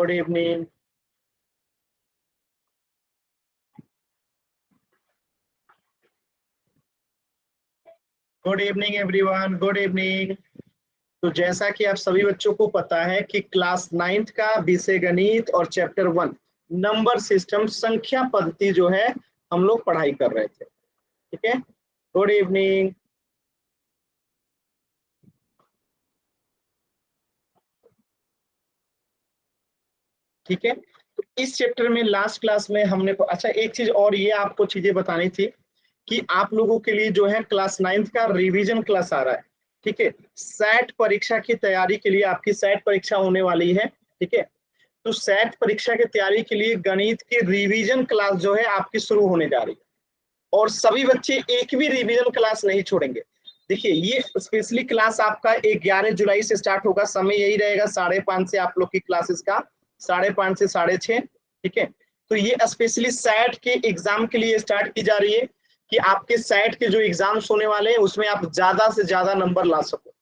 Good evening. Good evening everyone, good evening. तो जैसा कि आप सभी बच्चों को पता है कि क्लास 9th का विषय गणित और चैप्टर 1 नंबर सिस्टम संख्या पद्धति जो है हम लोग पढ़ाई कर रहे थे। ठीक है, गुड इवनिंग। ठीक है, तो इस चैप्टर में लास्ट क्लास में हमने अच्छा एक चीज और ये आपको चीजें बतानी थी कि आप लोगों के लिए जो है क्लास 9th का रिवीजन क्लास आ रहा है। ठीक है, सेट परीक्षा की तैयारी के लिए आपकी सेट परीक्षा होने वाली है। ठीक है, तो सेट परीक्षा की तैयारी के लिए गणित की रिवीजन क्लास जो है आपकी शुरू होने जा रही है और सभी बच्चे एक भी रिवीजन क्लास नहीं छोड़ेंगे। देखिए, ये स्पेशली क्लास आपका 11 जुलाई से स्टार्ट होगा। समय यही रहेगा 5:30 से आप लोग की क्लासेस का 5:30 से 6:30। ठीक है, तो ये स्पेशली सेट के एग्जाम के लिए स्टार्ट की जा रही है कि आपके सेट के जो एग्जाम्स होने वाले हैं उसमें आप ज्यादा से ज्यादा नंबर ला सको।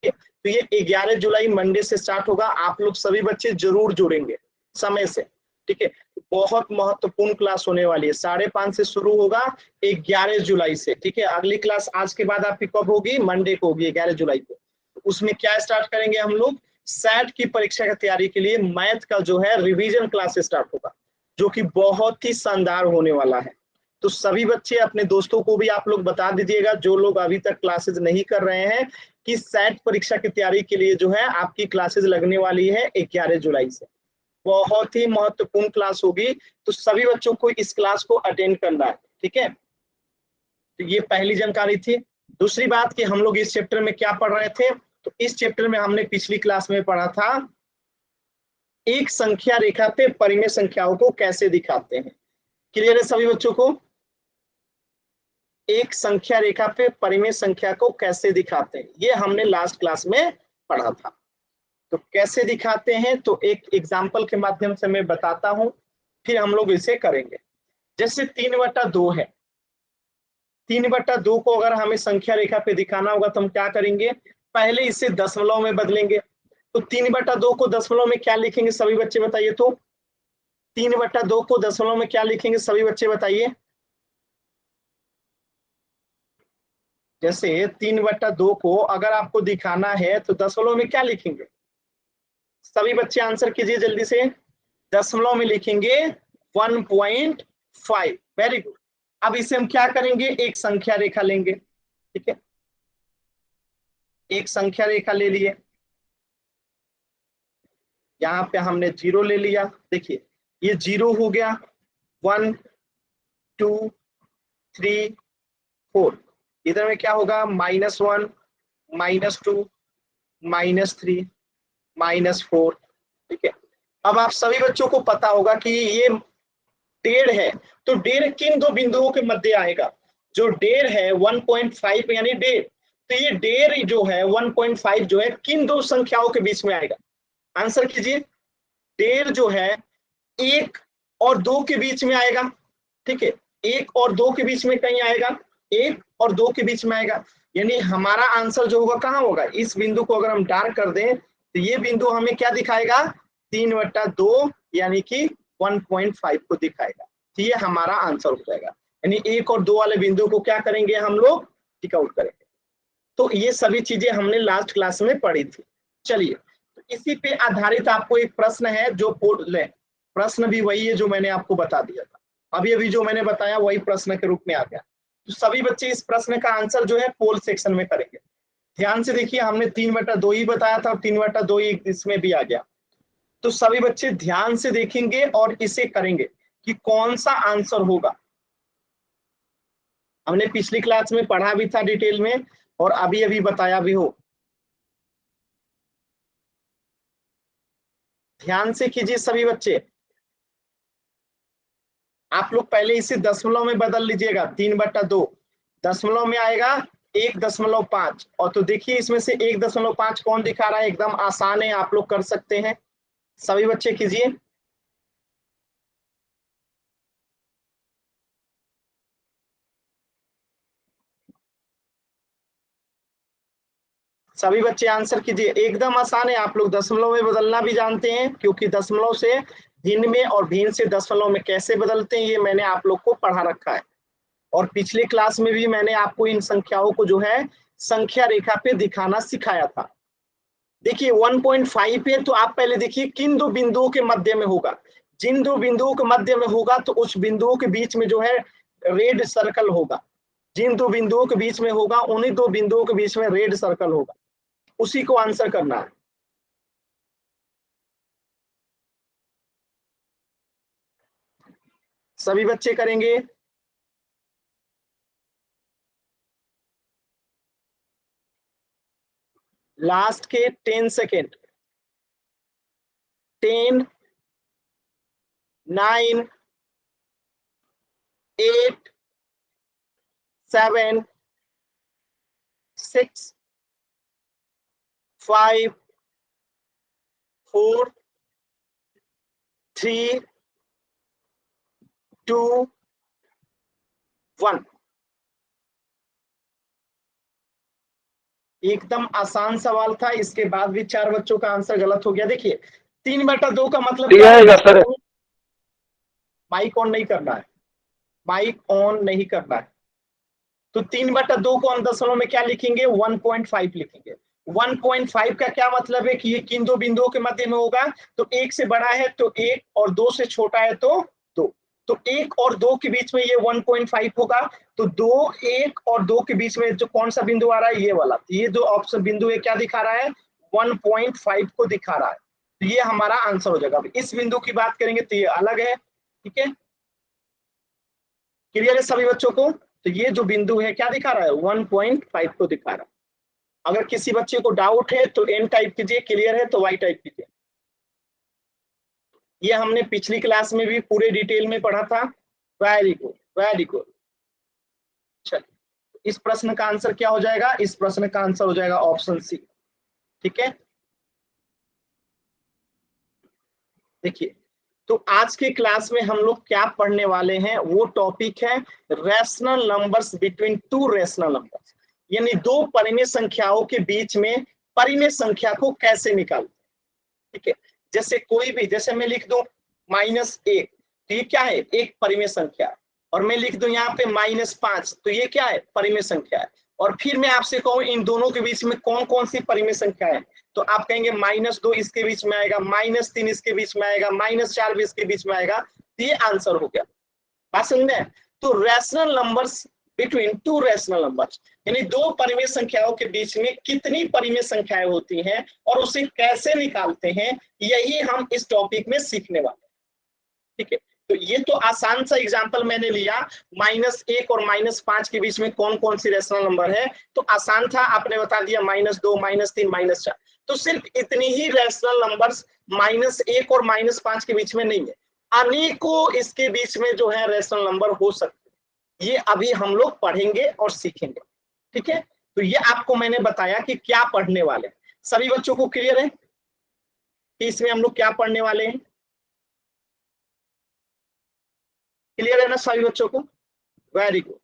तो ये 11 जुलाई मंडे से स्टार्ट होगा। आप लोग सभी बच्चे जरूर जुड़ेंगे समय से। ठीक है, बहुत महत्वपूर्ण क्लास होने वाली है। 5:30 से शुरू होगा 11 जुलाई से। ठीक है, अगली क्लास आज के बाद आपकी कब होगी? मंडे को होगी 11 जुलाई को। उसमें क्या स्टार्ट करेंगे हम लोग? सेट की परीक्षा की तैयारी के लिए मैथ का जो है रिवीजन क्लास स्टार्ट होगा, जो कि बहुत ही शानदार होने वाला है। तो सभी बच्चे अपने दोस्तों को भी आप लोग बता दीजिएगा, जो लोग अभी तक क्लासेस नहीं कर रहे हैं, कि सेट परीक्षा की तैयारी के लिए जो है आपकी क्लासेस लगने वाली है 11 जुलाई से। बहुत ही महत्वपूर्ण क्लास होगी, तो सभी बच्चों को इस क्लास को अटेंड करना है। ठीक है, तो ये पहली जानकारी थी। दूसरी बात कि हम लोग इस चैप्टर में क्या पढ़ रहे थे, तो इस चैप्टर में हमने पिछली क्लास में पढ़ा था एक संख्या रेखा पे परिमेय संख्याओं को कैसे दिखाते हैं। क्लियर है सभी बच्चों को? एक संख्या रेखा पे परिमेय संख्या को कैसे दिखाते हैं, ये हमने लास्ट क्लास में पढ़ा था। तो कैसे दिखाते हैं, तो एक एग्जाम्पल के माध्यम से मैं बताता हूं, फिर हम लोग इसे करेंगे। जैसे 3/2 है। 3/2 को अगर हमें संख्या रेखा पे दिखाना होगा तो हम क्या करेंगे? पहले इसे दशमलव में बदलेंगे। तो 3/2 को दशमलव में क्या लिखेंगे सभी बच्चे बताइए? तो 3/2 को दशमलव में क्या लिखेंगे सभी बच्चे बताइए? जैसे 3/2 को अगर आपको दिखाना है तो दशमलव में क्या लिखेंगे? सभी बच्चे आंसर कीजिए जल्दी से। दशमलव में लिखेंगे 1.5। Very good. अब इसे हम क्या करेंगे? एक संख्या रेखा लेंगे। ठीक है, एक संख्या रेखा ले लिए। यहाँ पे हमने 0 ले लिया। देखिए, ये 0 हो गया। 1 2 3 4। इधर में क्या होगा? -1 -2 -3 -4। ठीक है, अब आप सभी बच्चों को पता होगा कि ये 1.5 है, तो 1.5 किन दो बिंदुओं के मध्य आएगा? जो 1.5 है 1.5 यानी 1.5, तो ये 1.5 जो है 1.5 जो है किन दो संख्याओं के बीच में आएगा? आंसर कीजिए। 1.5 जो है 1 और 2 के बीच में आएगा। ठीक है, 1 और 2 के बीच में कहीं आएगा, 1 और 2 के बीच में आएगा। यानी हमारा आंसर जो होगा कहाँ होगा? इस बिंदु को अगर हम डार्क कर दें तो ये बिंदु हमें क्या दिखाएगा? 3/2 यानी कि 1.5 को दिखाएगा। तो ये हमारा आंसर हो जाएगा। यानी 1 और 2 वाले बिंदु को क्या करेंगे हम लोग? टिक आउट करेंगे। तो ये सभी चीजें हमने लास्ट क्लास में पढ़ी थी। चलिए, तो इसी पे आधारित आपको एक प्रश्न है जो प्रश्न भी वही है जो मैंने आपको बता दिया था। अभी अभी जो मैंने बताया वही प्रश्न के रूप में आ गया। तो सभी बच्चे इस प्रश्न का आंसर जो है पोल सेक्शन में करेंगे। ध्यान से देखिए, हमने 3/2 ही बताया था और 3/2 ही इसमें भी आ गया। तो सभी बच्चे ध्यान से देखेंगे और इसे करेंगे कि कौन सा आंसर होगा। हमने पिछली क्लास में पढ़ा भी था डिटेल में और अभी अभी बताया भी हो। ध्यान से कीजिए सभी बच्चे। आप लोग पहले इसे दशमलव में बदल लीजिएगा। 3/2 दशमलव में आएगा 1.5। और तो देखिए, इसमें से 1.5 कौन दिखा रहा है? एकदम आसान है, आप लोग कर सकते हैं। सभी बच्चे कीजिए। सभी बच्चे आंसर कीजिए, एकदम आसान है। आप लोग दशमलव में बदलना भी जानते हैं, क्योंकि दशमलव से भिन्न में और भिन्न से दशमलव में कैसे बदलते हैं ये मैंने आप लोग को पढ़ा रखा है। और पिछले क्लास में भी मैंने आपको इन संख्याओं को जो है संख्या रेखा पे दिखाना सिखाया था। देखिए 1.5 है, तो आप पहले देखिए किन दो बिंदुओं के मध्य में होगा। जिन दो बिंदुओं के मध्य में होगा तो उस बिंदुओं के बीच में जो है रेड सर्कल होगा। जिन दो बिंदुओं के बीच में होगा उन्हीं दो बिंदुओं के बीच में रेड सर्कल होगा, उसी को आंसर करना है। सभी बच्चे करेंगे। लास्ट के 10 सेकेंड। 10, 9, 8, 7, 6, 5, 4, 3, 2, 1। एकदम आसान सवाल था, इसके बाद भी 4 बच्चों का आंसर गलत हो गया। देखिए 3/2 का मतलब क्या है सर? माइक ऑन नहीं करना है, माइक ऑन नहीं करना है। तो 3/2 को हम दशमलव में क्या लिखेंगे? 1.5 लिखेंगे। 1.5 का क्या मतलब है कि ये किन दो बिंदुओं के मध्य में होगा? तो 1 से बड़ा है तो 1 और 2 से छोटा है तो 2। तो 1 और 2 के बीच में ये 1.5 होगा। तो 2, 1 और 2 के बीच में जो कौन सा बिंदु आ रहा है? ये वाला। तो ये जो ऑप्शन बिंदु है क्या दिखा रहा है? 1.5 को दिखा रहा है। तो ये हमारा आंसर हो जाएगा। इस बिंदु की बात करेंगे तो ये अलग है। ठीक है, क्लियर है सभी बच्चों को? तो ये जो बिंदु है क्या दिखा रहा है? 1.5 को दिखा रहा है। अगर किसी बच्चे को डाउट है तो एन टाइप कीजिए, क्लियर है तो वाई टाइप कीजिए। ये हमने पिछली क्लास में भी पूरे डिटेल में पढ़ा था। Very good, very good. चलिए इस प्रश्न का आंसर क्या हो जाएगा? इस प्रश्न का आंसर हो जाएगा ऑप्शन सी। ठीक है, देखिए तो आज के क्लास में हम लोग क्या पढ़ने वाले हैं, वो टॉपिक है rational numbers between two rational numbers. यानी दो परिमेय संख्याओं के बीच में परिमेय संख्या को कैसे निकालते। ठीक है, जैसे कोई भी, जैसे मैं लिख दूं -1, तो ये क्या है? एक परिमेय संख्या। और मैं लिख दूं यहाँ पे -5, तो ये क्या है? परिमेय संख्या है। और फिर मैं आपसे कहूं इन दोनों के बीच में कौन कौन सी परिमेय संख्या है, तो आप कहेंगे -2 इसके बीच में आएगा, -3 इसके बीच में आएगा, -4 भी इसके बीच में आएगा। तो ये आंसर हो गया। बात समझ में? तो rational numbers between two rational numbers, यानी दो परिमेय संख्याओं के बीच में कितनी परिमेय संख्याएं होती हैं और उसे कैसे निकालते हैं, यही हम इस टॉपिक में सीखने वाले हैं। ठीक है, तो ये तो आसान सा एग्जांपल मैंने लिया। -1 और -5 के बीच में कौन कौन सी रैशनल नंबर है, तो आसान था, आपने बता दिया -2, -3, -4। तो सिर्फ इतनी ही रैशनल नंबर्स -1 और -5 के बीच में नहीं है, अनेकों इसके बीच में जो है रैशनल नंबर हो सकते हैं। ये अभी हम लोग पढ़ेंगे और सीखेंगे। ठीक है, तो ये आपको मैंने बताया कि क्या पढ़ने वाले हैं। सभी बच्चों को क्लियर है कि इसमें हम लोग क्या पढ़ने वाले हैं? क्लियर है ना सभी बच्चों को? Very good,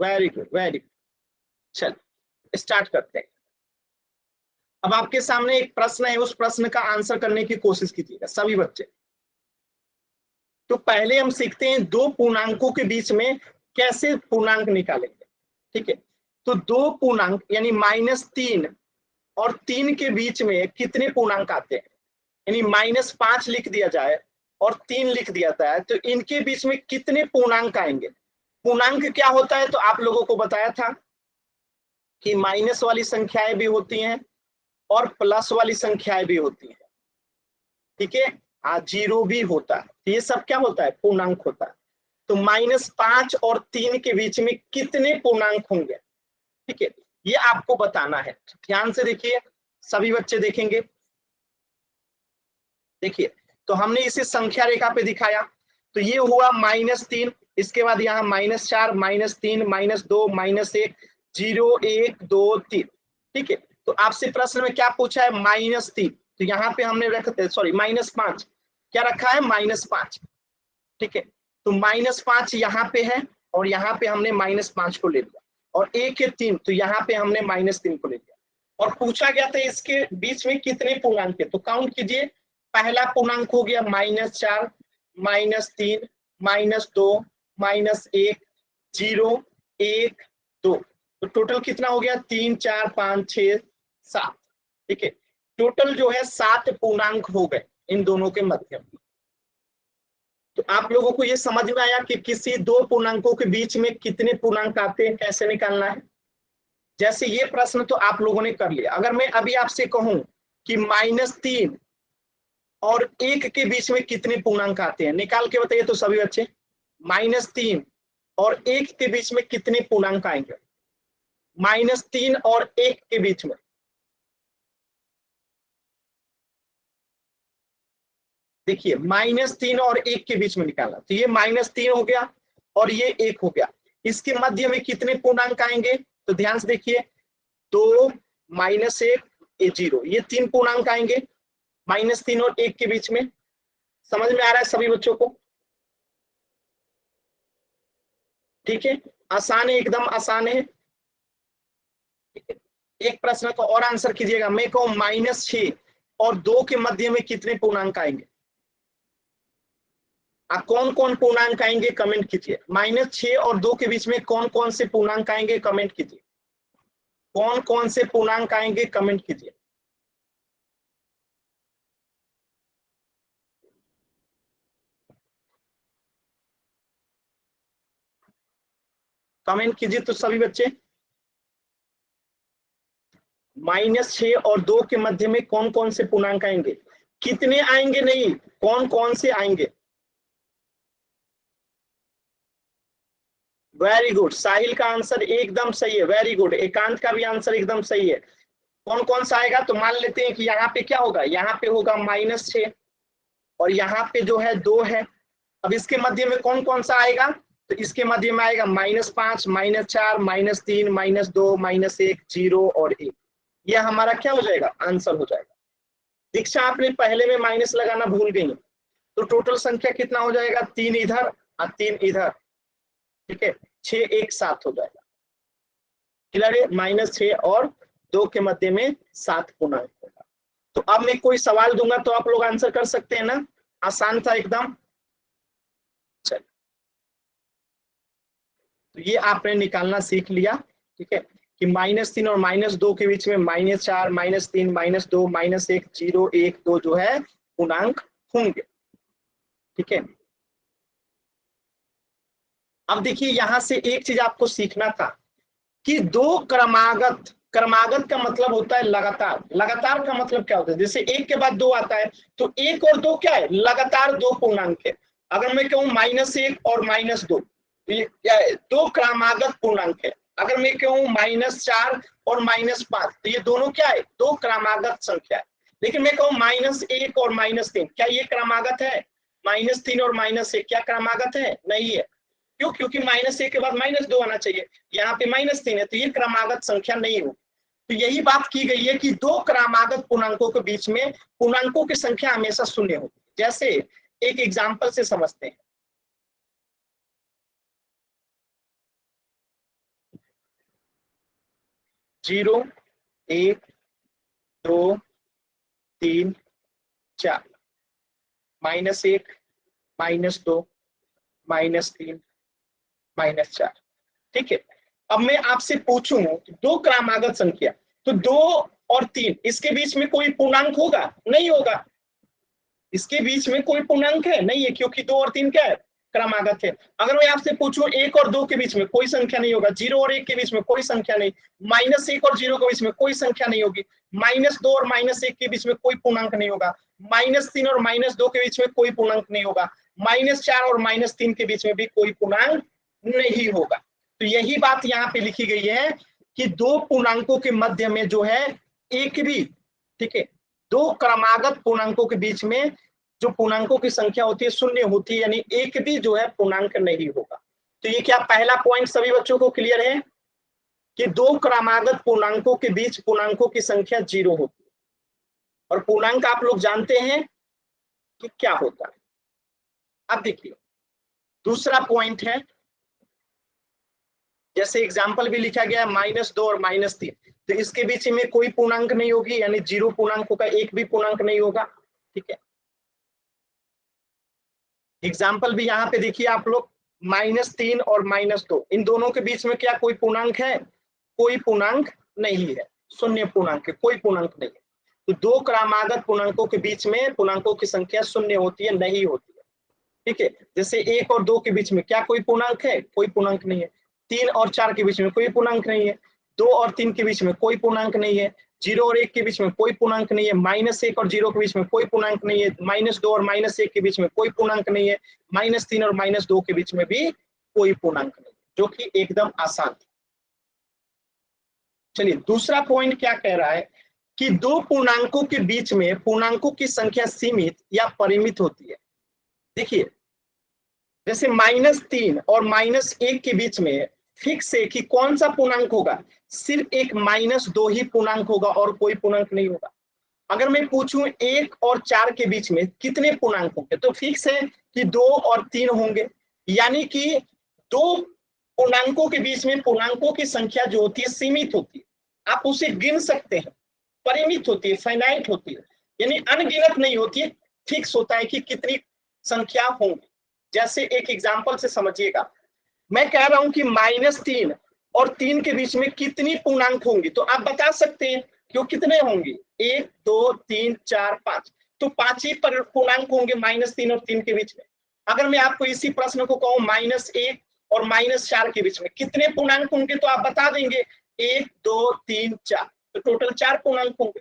very good, very good. चल स्टार्ट करते हैं। अब आपके सामने एक प्रश्न है, उस प्रश्न का आंसर करने की कोशिश कीजिएगा सभी बच्चे। तो पहले हम सीखते हैं दो पूर्णांकों के बीच में कैसे पूर्णांक निकालेंगे। ठीक है, तो दो पूर्णांक यानी -3 और 3 के बीच में कितने पूर्णांक आते हैं? यानी -5 लिख दिया जाए और 3 लिख दिया जाए, तो इनके बीच में कितने पूर्णांक आएंगे? पूर्णांक क्या होता है तो आप लोगों को बताया था कि माइनस वाली संख्याएं भी होती हैं और प्लस वाली संख्याएं भी होती हैं। ठीक है, जीरो भी होता है। तो ये सब क्या होता है? पूर्णांक होता है। तो -5 और 3 के बीच में कितने पूर्णांक होंगे? ठीक है, ये आपको बताना है। ध्यान से देखिए, सभी बच्चे देखेंगे। देखिए, तो हमने इसे संख्या रेखा पे दिखाया। तो ये हुआ -3, इसके बाद यहाँ -4, -3, -2, -1, 0, 1, 2, 3। ठीक है, तो आपसे प्रश्न में क्या पूछा है? -3, तो यहाँ पे हमने रखते, सॉरी -5, क्या रखा है? -5। ठीक है, तो -5 यहाँ पे है और यहाँ पे हमने -5 को ले लिया। और 1 है 3, तो यहाँ पे हमने -3 को ले लिया। और पूछा गया था इसके बीच में कितने पूर्णांक है, तो काउंट कीजिए। पहला पूर्णांक हो गया -4, -3, -2, -1, 0, 1, 2, तो टोटल कितना हो गया 3, 4, 5, 6, 7। ठीक है, टोटल जो है 7 पूर्णांक हो गए इन दोनों के मध्य में। तो आप लोगों को ये समझ में आया कि किसी दो पूर्णांकों के बीच में कितने पूर्णांक आते हैं, कैसे निकालना है। जैसे ये प्रश्न तो आप लोगों ने कर लिया। अगर मैं अभी आपसे कहूं कि -3 और 1 के बीच में कितने पूर्णांक आते हैं, निकाल के बताइए तो सभी बच्चे। -3 और 1 के बीच में कितने पूर्णांक आएंगे, -3 और 1 के बीच में। देखिए -3 और 1 के बीच में निकालना, तो ये -3 हो गया और ये 1 हो गया। इसके मध्य में कितने पूर्णांक आएंगे, तो ध्यान से देखिए, 2, -1, 0, ये 3 पूर्णांक आएंगे -3 और 1 के बीच में। समझ में आ रहा है सभी बच्चों को? ठीक है, आसान है, एकदम आसान है। एक प्रश्न का और आंसर कीजिएगा। मैं कहूं -6 और 2 के मध्य में कितने पूर्णांक आएंगे, कौन कौन पूर्णांक आएंगे कमेंट कीजिए। -6 और 2 के बीच में कौन कौन से पूर्णांक आएंगे कमेंट कीजिए। कौन कौन से पूर्णांक आएंगे कमेंट कीजिए। कमेंट कीजिए तो सभी बच्चे। -6 और 2 के मध्य में कौन कौन से पूर्णांक आएंगे, कितने आएंगे नहीं, कौन कौन से आएंगे। वेरी गुड, साहिल का आंसर एकदम सही है, वेरी गुड। एकांत का भी आंसर एकदम सही है। कौन कौन सा आएगा, तो मान लेते हैं कि यहाँ पे क्या होगा, यहाँ पे होगा -6 और यहाँ पे जो है 2 है। अब इसके मध्य में कौन कौन सा आएगा, तो इसके मध्य में आएगा -5, -4, -3, -2, -1, 0 और 1। यह हमारा क्या हो जाएगा, आंसर हो जाएगा। दीक्षा आपने पहले में माइनस लगाना भूल गई, तो टोटल संख्या कितना हो जाएगा, 3 इधर और 3 इधर। ठीक है, 6, 1, 7 हो जाएगा। क्लियर है, -6 और 2 के मध्य में 7 पूर्णांक होगा। तो अब मैं कोई सवाल दूंगा तो आप लोग आंसर कर सकते हैं ना, आसान था एकदम। चलिए, तो ये आपने निकालना सीख लिया। ठीक है, कि -3 और -2 के बीच में -4, -3, -2, -1, 0, 1, 2 जो है पूर्णांक होंगे। ठीक है, अब देखिए यहां से एक चीज आपको सीखना था कि दो क्रमागत, क्रमागत का मतलब होता है लगातार। लगातार का मतलब क्या होता है, जैसे 1 के बाद 2 आता है, तो 1 और 2 क्या है, लगातार दो पूर्णांक है। अगर मैं कहूं -1 और -2, तो ये क्या है, दो क्रमागत पूर्णांक है। अगर मैं कहूं -4 और -5, तो ये दोनों क्या है, दो क्रमागत संख्या है। लेकिन मैं कहूं -1 और -3, क्या ये क्रमागत है, -3 और -1 क्या क्रमागत है, नहीं है। क्यों, क्योंकि -1 के बाद -2 आना चाहिए, यहाँ पे -3 है, तो ये क्रमागत संख्या नहीं हो। तो यही बात की गई है कि दो क्रमागत पूर्णांकों के बीच में पूर्णांकों की संख्या हमेशा शून्य होती है। जैसे एक एग्जाम्पल से समझते हैं, 0, 1, 2, 3, 4, -1, -2, -3, -4। ठीक है, अब मैं आपसे पूछूं दो क्रमागत संख्या, तो 2 और 3 इसके बीच में कोई पूर्णांक होगा, नहीं होगा। इसके बीच में कोई पूर्णांक है, नहीं है, क्योंकि 2 और 3 क्या है, क्रमागत है। अगर मैं आपसे पूछूं 1 और 2 के बीच में कोई संख्या नहीं होगा, 0 और 1 के बीच में कोई संख्या नहीं, -1 और 0 के बीच में कोई संख्या नहीं होगी, -2 और -1 के बीच में कोई पूर्णांक नहीं होगा, -3 और -2 के बीच में कोई पूर्णांक नहीं होगा, -4 और -3 के बीच में भी कोई पूर्णांक नहीं होगा। तो यही बात यहाँ पे लिखी गई है कि दो पूर्णांकों के मध्य में जो है एक भी, ठीक है, दो क्रमागत पूर्णांकों के बीच में जो पूर्णांकों की संख्या होती है शून्य होती है, यानी एक भी जो है पूर्णांक नहीं होगा। तो ये क्या पहला पॉइंट सभी बच्चों को क्लियर है कि दो क्रमागत पूर्णांकों के बीच पूर्णांकों की संख्या 0 होती है। और पूर्णांक आप लोग जानते हैं कि क्या होता है। अब देखिए दूसरा पॉइंट है, जैसे एग्जाम्पल भी लिखा गया है -2 और -3, तो इसके बीच में कोई पूर्णांक नहीं होगी, यानी 0 पूर्णांक होगा, एक भी पूर्णांक नहीं होगा। ठीक है, एग्जाम्पल भी यहाँ पे देखिए आप लोग, -3 और -2, इन दोनों के बीच में क्या कोई पूर्णांक है? कोई पूर्णांक नहीं है, शून्य पूर्णांक है, कोई पूर्णांक नहीं है। तो दो क्रमागत पूर्णांकों के बीच में पूर्णांकों की संख्या शून्य होती है, नहीं होती है। ठीक है, जैसे 1 और 2 के बीच में क्या कोई पूर्णांक है? कोई पूर्णांक नहीं है। 3 और 4 के बीच में कोई पूर्णांक नहीं है। 2 और 3 के बीच में कोई पूर्णांक नहीं है। 0 और 1 के बीच में कोई पूर्णांक नहीं है। -1 और 0 के बीच में कोई पूर्णांक नहीं है। -2 और -1 के बीच में कोई पूर्णांक नहीं है। -3 और -2 के बीच में भी कोई पूर्णांक नहीं, जो कि एकदम आसान है। चलिए, दूसरा पॉइंट क्या कह रहा है कि दो पूर्णांकों के बीच में पूर्णांकों की संख्या सीमित या परिमित होती है। देखिए, जैसे -3 और -1 के बीच में फिक्स है कि कौन सा पूर्णांक होगा? सिर्फ एक -2 ही पूर्णांक होगा और कोई पूर्णांक नहीं होगा। अगर मैं पूछूं 1 और 4 के बीच में कितने पूर्णांक होंगे, तो फिक्स है कि 2 और 3 होंगे। यानी कि दो पूर्णांकों के बीच में पूर्णांकों की संख्या जो होती है सीमित होती है, आप उसे गिन सकते हैं, परिमित होती है, फाइनाइट होती है, यानी अनगिनत नहीं होती है, फिक्स होता है कि कितनी संख्या होंगी। जैसे एक एग्जांपल से समझिएगा, मैं कह रहा हूं कि -3 और 3 के बीच में कितनी पूर्णांक होंगी, तो आप बता सकते हैं कि वो कितने होंगे? 1 2 3 4 5, तो 5 ही पूर्णांक होंगे -3 और 3 के बीच में। अगर मैं आपको इसी प्रश्न को कहूं -1 और -4 के बीच में कितने पूर्णांक होंगे, तो आप बता देंगे 1 2 3 4, तो टोटल 4 पूर्णांक होंगे।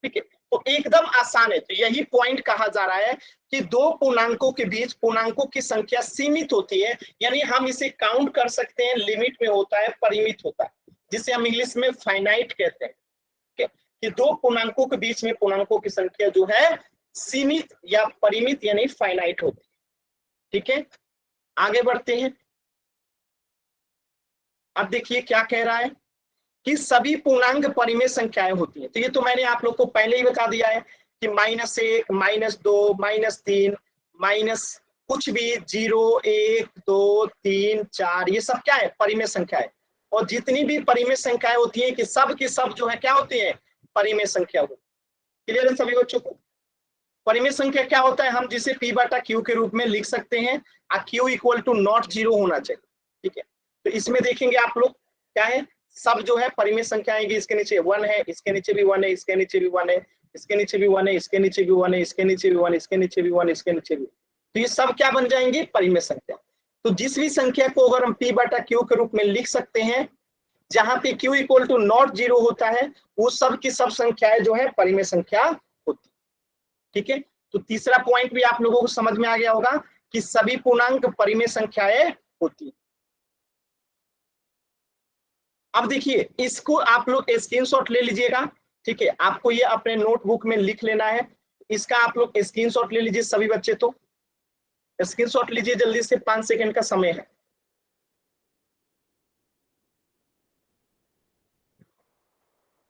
ठीक है, तो एकदम आसान है। तो यही पॉइंट कहा जा रहा है कि दो पूर्णांकों के बीच पूर्णांकों की संख्या सीमित होती है, यानी हम इसे काउंट कर सकते हैं, लिमिट में होता है, परिमित होता है, जिसे हम इंग्लिश में फाइनाइट कहते हैं। ठीक है, कि दो पूर्णांकों के बीच में पूर्णांकों की संख्या जो है सीमित या परिमित यानी फाइनाइट होती है। ठीक है, आगे बढ़ते हैं। अब देखिए क्या कह रहा है कि सभी पूर्णांक परिमेय संख्याएं होती हैं। तो ये तो मैंने आप लोग को पहले ही बता दिया है कि -1 -2 -3 माइनस कुछ भी 0 1 2 3 4, ये सब क्या है? परिमेय संख्या है। और जितनी भी परिमेय संख्याएं होती हैं कि सब की सब जो है क्या होती है? परिमेय संख्या होती है। क्लियर है सभी बच्चों को? परिमेय संख्या क्या होता है? हम जिसे P बटा Q के रूप में लिख सकते हैं, Q इक्वल टू नॉट 0 होना चाहिए। ठीक है, तो इसमें देखेंगे आप लोग क्या है, सब जो है परिमेय संख्या आएगी, इसके नीचे 1 है, इसके नीचे भी 1 है, इसके नीचे भी 1 है, इसके नीचे भी 1 है, इसके नीचे भी 1 है, इसके नीचे भी 1, इसके नीचे भी 1, इसके नीचे भी। तो ये सब क्या बन जाएंगे? परिमेय संख्या। तो जिस भी संख्या को अगर हम P बटा Q के रूप में लिख सकते हैं, जहां पे Q इक्वल टू नॉट 0 होता है, वो सब की सब संख्याएं जो है परिमेय संख्या होती है। ठीक है, तो तीसरा पॉइंट भी आप लोगों को समझ में आ गया होगा कि सभी पूर्णांक परिमेय संख्याएं होती है। अब देखिए, इसको आप लोग स्क्रीनशॉट ले लीजिएगा। ठीक है, आपको ये अपने नोटबुक में लिख लेना है। इसका आप लोग स्क्रीनशॉट ले लीजिए सभी बच्चे, तो स्क्रीनशॉट लीजिए जल्दी से, 5 सेकंड का समय है।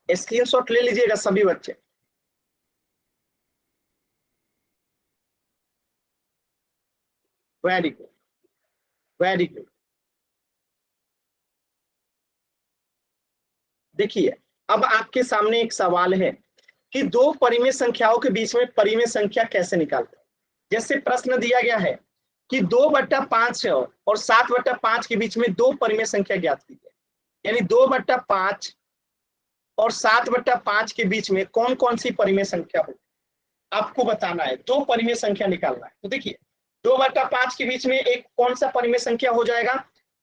स्क्रीनशॉट ले लीजिएगा सभी बच्चे। Very good, very good. देखिए, अब आपके सामने एक सवाल है कि दो परिमेय संख्याओं के बीच में परिमेय संख्या कैसे निकालते हैं। जैसे प्रश्न दिया गया है कि 2/5 और 7/5 के बीच में दो परिमेय संख्या ज्ञात कीजिए, यानी 2/5 और 7/5 के बीच में कौन कौन सी परिमेय संख्या हो, आपको बताना है, दो परिमेय संख्या निकालना है। तो देखिए, 2/5 के बीच में एक कौन सा परिमेय संख्या हो जाएगा?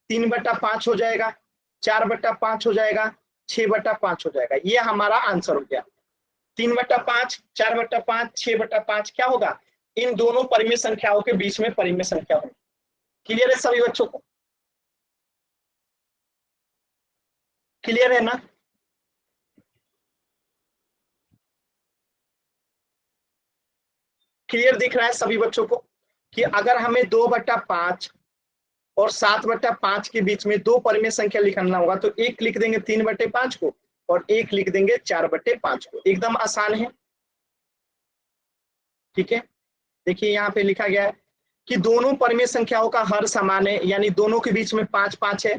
3/5 हो जाएगा, 4/5 हो जाएगा, 6/5 हो जाएगा। ये हमारा आंसर हो गया। 3/5, 4/5, 6/5 क्या होगा? इन दोनों परिमेय संख्याओं के बीच में परिमेय संख्या होगी। क्लियर है सभी बच्चों को? क्लियर है ना? क्लियर दिख रहा है सभी बच्चों को कि अगर हमें 2/5 और 7/5 के बीच में दो परिमेय संख्या लिखना होगा, तो एक लिख देंगे 3/5 को और एक लिख देंगे 4/5 को। एकदम आसान है। ठीक है, देखिए यहाँ पे लिखा गया है कि दोनों परिमेय संख्याओं का हर समान है, यानी दोनों के बीच में 5 5 है।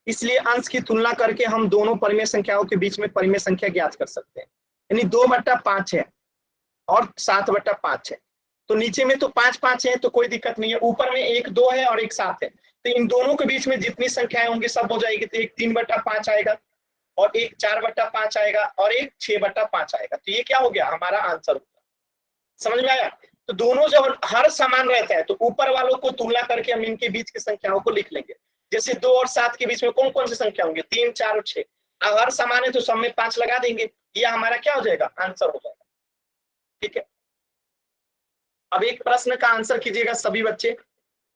इसलिए अंश की तुलना करके हम दोनों परिमेय संख्याओं के बीच में परिमेय संख्या ज्ञात कर सकते हैं। यानी 2/5 है और 7/5 है, तो नीचे में तो 5 है, तो कोई दिक्कत नहीं है। ऊपर में 1 2 है और 1 7 है, तो इन दोनों के बीच में जितनी संख्याएं होंगी सब हो जाएगी। तो एक 3/5 आएगा और एक 4/5 आएगा और एक 6/5 आएगा। तो ये क्या हो गया, हमारा आंसर हो गया। समझ में आया? तो दोनों जब हर समान रहता है तो ऊपर वालों को तुलना करके हम इनके बीच की संख्याओं को लिख लेंगे। जैसे 2 और 7 के बीच में कौन कौन सी संख्या होंगे, 3 4 और 6। हर समान है तो सब में 5 लगा देंगे, ये हमारा क्या हो जाएगा, आंसर हो जाएगा। ठीक है, अब एक प्रश्न का आंसर कीजिएगा सभी बच्चे।